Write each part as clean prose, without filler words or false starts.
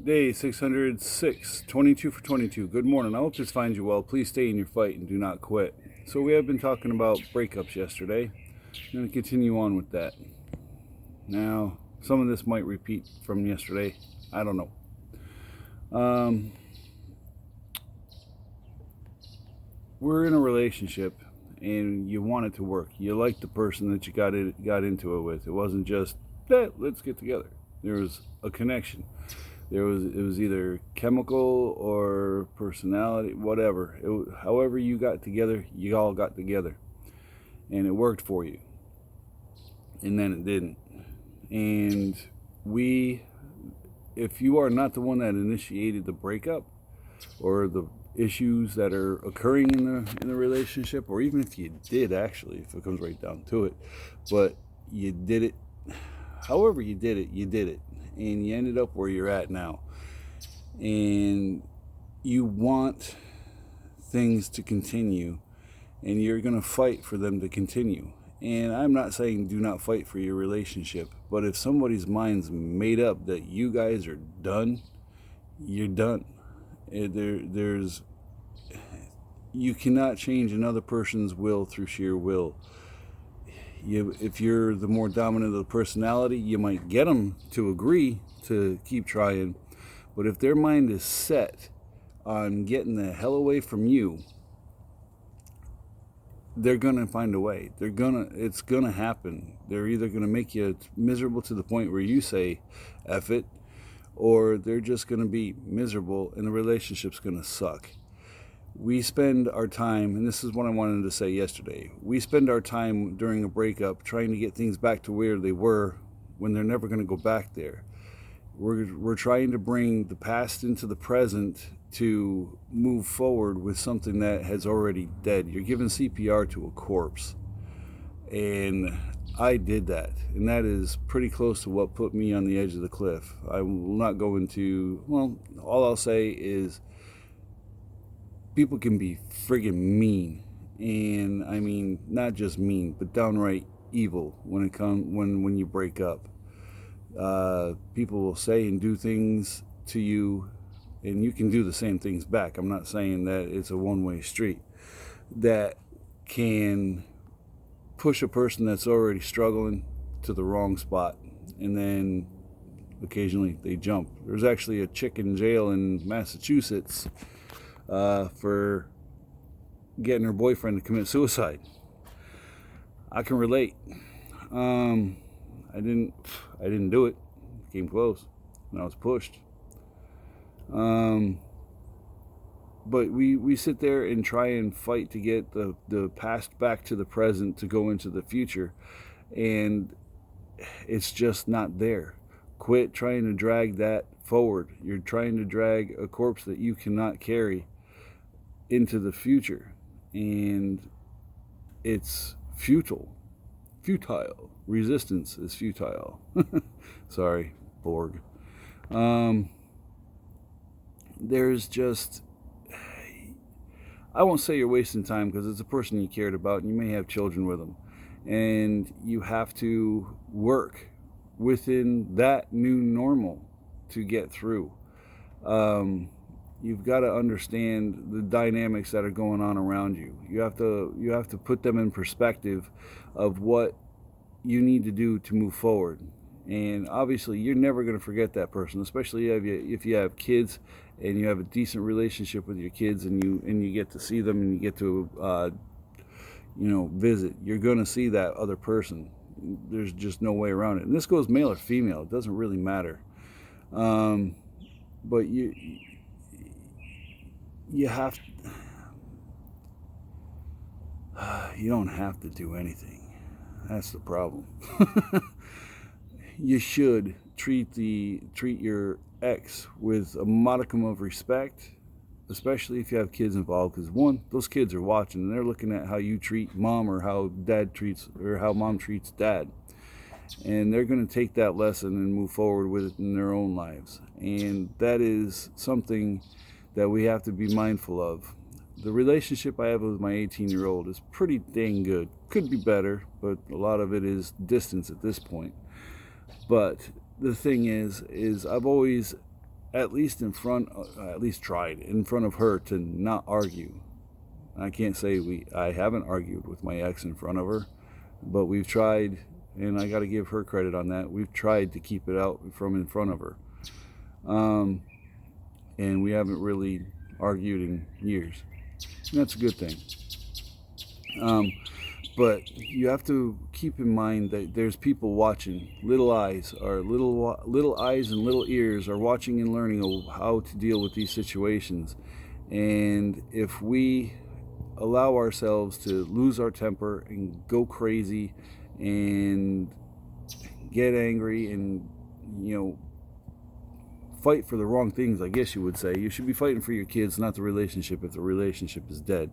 Day 606, 22 for 22. Good morning. I hope this finds you well. Please stay in your fight and do not quit. So, we have been talking about breakups yesterday. I'm going to continue on with that. Now, some of this might repeat from yesterday. I don't know. We're in a relationship and you want it to work. You like the person that you got into it with. It wasn't just, let's get together. There was a connection. It was either chemical or personality, whatever. However you got together, you all got together, and it worked for you. And then it didn't. And if you are not the one that initiated the breakup or the issues that are occurring in the relationship, or even if you did actually, if it comes right down to it, but you did it. However you did it, and you ended up where you're at now. And you want things to continue, and you're going to fight for them to continue. And I'm not saying do not fight for your relationship, but if somebody's mind's made up that you guys are done, you're done. You cannot change another person's will through sheer will. If you're the more dominant of the personality, you might get them to agree to keep trying. But if their mind is set on getting the hell away from you, they're going to find a way. It's going to happen. They're either going to make you miserable to the point where you say, F it, or they're just going to be miserable and the relationship's going to suck. We spend our time, and this is what I wanted to say yesterday, we spend our time during a breakup trying to get things back to where they were when they're never going to go back there. We're trying to bring the past into the present to move forward with something that has already dead. You're giving CPR to a corpse. And I did that. And that is pretty close to what put me on the edge of the cliff. I will not go into, well, all I'll say is people can be friggin' mean. And I mean, not just mean, but downright evil when you break up. People will say and do things to you, and you can do the same things back. I'm not saying that it's a one-way street. That can push a person that's already struggling to the wrong spot, and then occasionally they jump. There's actually a chick in jail in Massachusetts for getting her boyfriend to commit suicide. I can relate. I didn't do it. Came close, and I was pushed. But we sit there and try and fight to get the past back to the present to go into the future, and it's just not there. Quit trying to drag that forward. You're trying to drag a corpse that you cannot carry into the future, and it's futile. Resistance is futile. Sorry, Borg. There's just, I won't say you're wasting time because it's a person you cared about and you may have children with them. And you have to work within that new normal to get through. You've got to understand the dynamics that are going on around you. You have to put them in perspective of what you need to do to move forward. And obviously, you're never going to forget that person, especially if you have kids and you have a decent relationship with your kids, and you get to see them and you get to visit. You're going to see that other person. There's just no way around it. And this goes male or female. It doesn't really matter. But you have you don't have to do anything. That's the problem. You should treat your ex with a modicum of respect, especially if you have kids involved, because one, those kids are watching and they're looking at how you treat mom or how mom treats dad, and they're going to take that lesson and move forward with it in their own lives. And that is something that we have to be mindful of. The relationship I have with my 18-year-old is pretty dang good. Could be better, but a lot of it is distance at this point. But the thing is I've always at least tried in front of her to not argue. I can't say I haven't argued with my ex in front of her, but we've tried, and I got to give her credit on that. We've tried to keep it out from in front of her. And we haven't really argued in years. And that's a good thing. But you have to keep in mind that there's people watching. Little eyes and little ears are watching and learning how to deal with these situations. And if we allow ourselves to lose our temper and go crazy and get angry and, fight for the wrong things, I guess you would say. You should be fighting for your kids, not the relationship, if the relationship is dead.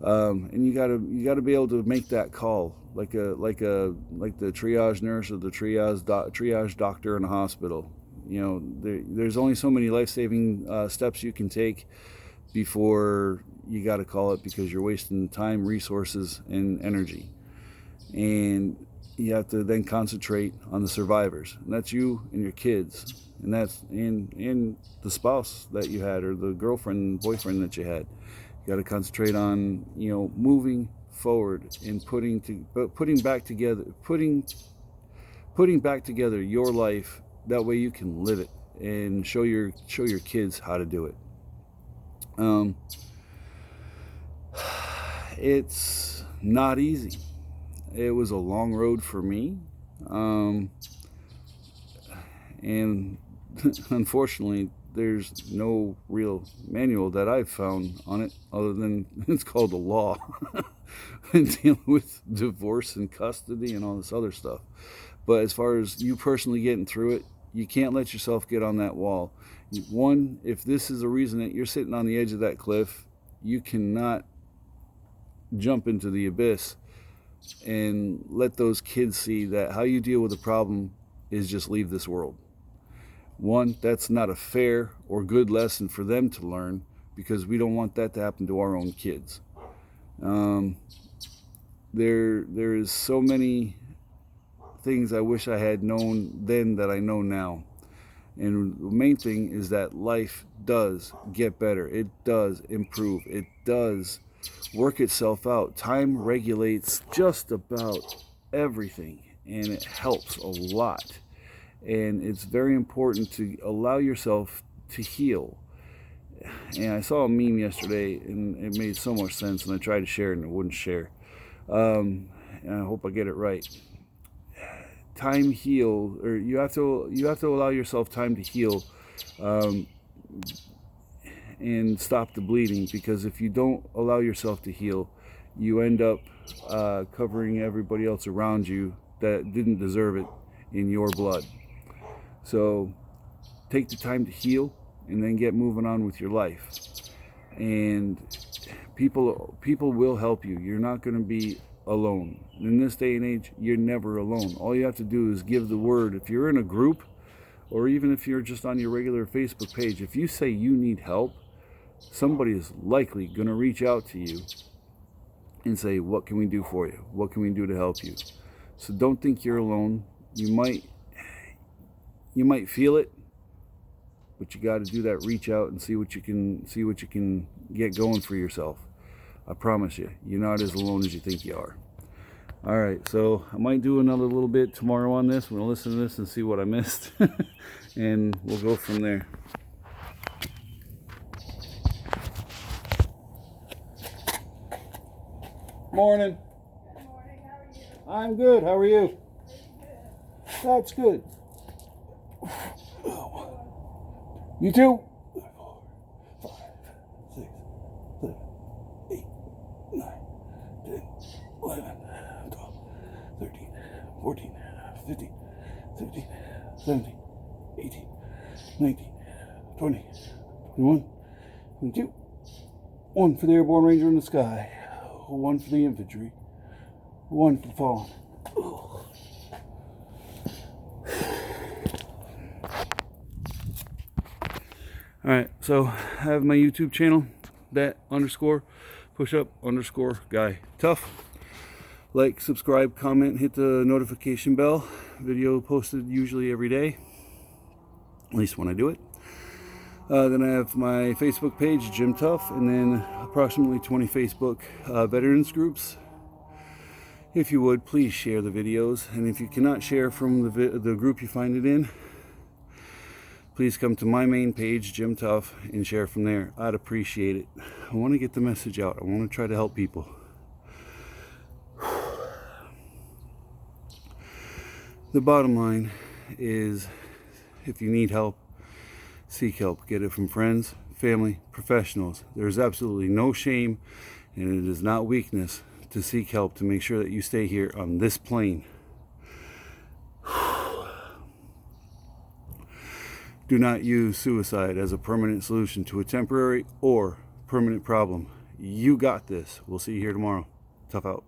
And you gotta be able to make that call, like the triage nurse or the triage doctor in a hospital. There's only so many life-saving steps you can take before you got to call it, because you're wasting time, resources, and energy. And you have to then concentrate on the survivors, and that's you and your kids, and that's in the spouse that you had, or the girlfriend, boyfriend that you had. You got to concentrate on moving forward and putting back together your life. That way you can live it and show your kids how to do it. It's not easy. It was a long road for me, and unfortunately there's no real manual that I've found on it, other than it's called the law and dealing with divorce and custody and all this other stuff. But as far as you personally getting through it, you can't let yourself get on that wall. One, if this is the reason that you're sitting on the edge of that cliff, you cannot jump into the abyss and let those kids see that how you deal with a problem is just leave this world. One, that's not a fair or good lesson for them to learn, because we don't want that to happen to our own kids. There is so many things I wish I had known then that I know now. And the main thing is that life does get better. It does improve. It does work itself out. Time regulates just about everything, and it helps a lot. And it's very important to allow yourself to heal. And I saw a meme yesterday, and it made so much sense, and I tried to share it and it wouldn't share. And I hope I get it right. Time heal, or you have to allow yourself time to heal, and stop the bleeding, because if you don't allow yourself to heal, you end up covering everybody else around you that didn't deserve it in your blood. So take the time to heal and then get moving on with your life. And people will help you. You're not going to be alone. In this day and age, you're never alone. All you have to do is give the word. If you're in a group, or even if you're just on your regular Facebook page, if you say you need help, somebody is likely going to reach out to you and say, what can we do for you? What can we do to help you? So don't think you're alone. You might feel it, but you got to do that reach out and see what you can get going for yourself. I promise you, you're not as alone as you think you are. All right, so I might do another little bit tomorrow on this. We'll listen to this and see what I missed, and we'll go from there. Morning. Good morning, how are you? I'm good. How are you? Good. That's good. You too. 4, 5, 6, 7, 8, 9, 10, 11, 12, 13, 14, 15, 16, 17, 18, 19, 20, 21, 22. 1 for the airborne ranger in the sky. 1 for the infantry. 1 for the fallen. Alright, so I have my YouTube channel, that_push-up_guy tough. Like, subscribe, comment, hit the notification bell. Video posted usually every day, at least when I do it. Then I have my Facebook page, Jim Tough, and then approximately 20 Facebook veterans groups. If you would, please share the videos. And if you cannot share from the group you find it in, please come to my main page, Jim Tough, and share from there. I'd appreciate it. I want to get the message out. I want to try to help people. The bottom line is, if you need help, seek help. Get it from friends, family, professionals. There's absolutely no shame, and it is not weakness to seek help to make sure that you stay here on this plane. Do not use suicide as a permanent solution to a temporary or permanent problem. You got this. We'll see you here tomorrow. Tough out.